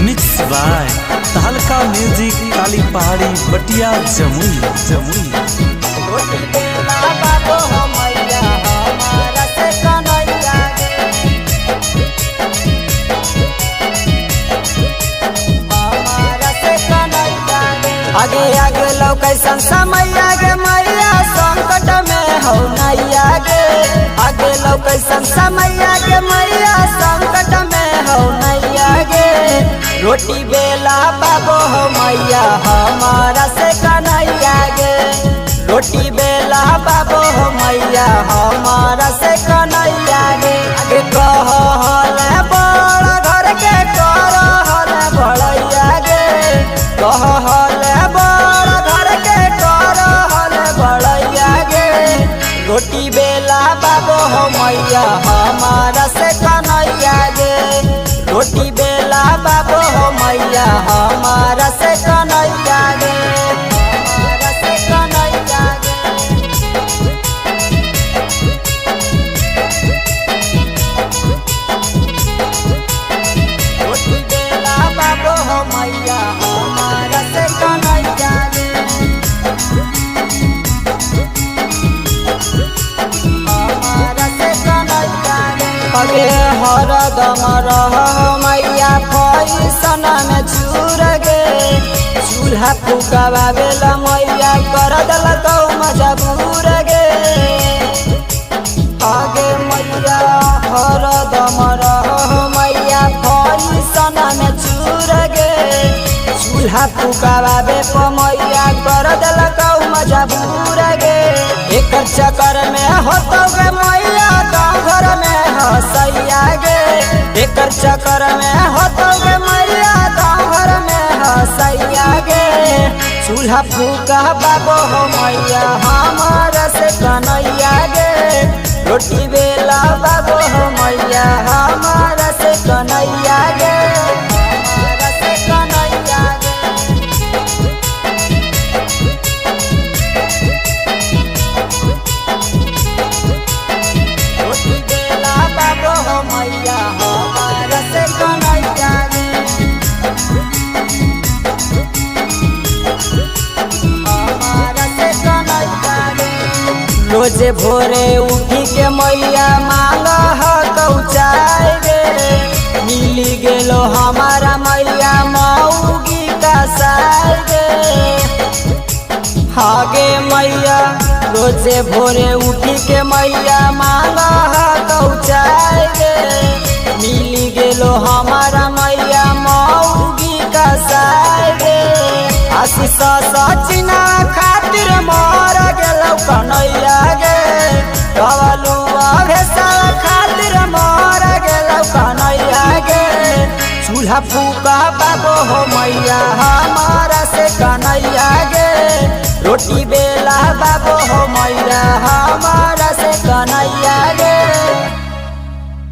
Mix by तहलका music काली पहाड़ी बटिया जमुई जमुई। आगे आगे लौकैसन समय आगे मैया संकट में हो नैया गे। आगे लौकैसन समय आगे मैया संकट में हो नैया गे। रोटी बेला बाबो हो मैया हमारा से कन्हैया गे। रोटी बेला बाबो हो मैया हमारा से कन्हैया गे। आगे कह बड़ घर के कर बड़ैया गे। कह बड़ घर के कर बड़ैया गे। रोटी बेला बाबो हो मैया हमारा से कन्हैया गे। रोटी बेला बाबो हो मैया हमारा से कन्हैया गे। हमारा से कन्हैया गे। रोटी बेला बाबो हो मैया हमारा से कन्हैया गे। हमारा से कन्हैया गे। अगे हरदम रह मैया फैसन में चूर गे। चूल्हा फुकावा बेला मैया कर दलकौ मजबूर गे। आगे मैया हरदम रह मैया फैसन में चूर गे। चूल्हा फुकावा बे मैया कर दलकौ मजबूर गे। एक चक्कर में होतो गे मैया गाँव घर में हसैया गे। एक चक्कर में होतो गे मैया गाँव घर में हसैया गे। चूल्हा फूका बाबो हो मैया हमारा से कन्हैया गे। रोटी बेला बाबो हो मैया हमारा से कन्हैया गे। हमारा से कन्हैया गे। रोटी बेला बाबो हो मैया हमारा से कन्हैया गे। हमारा से कन्हैया गे। रोजे भोरे उठी के मैया मांग कौचाए गे। मिली गेलो हमारा मैया मऊगी का साय गे। हागे मैया रोजे भोरे उठी के मैया मांग कौचाए गे। मिली गेलो हमारा मैया मऊगी का साय गे। आशीष सचिना खातिर मर गेलौ कन्हैया गे। कवलुआ भेसल खातिर मर गेलौ कन्हैया गे। चूल्हा फूका बाबो हो मैया हमारा से कन्हैया गे। रोटी बेला बाबो हो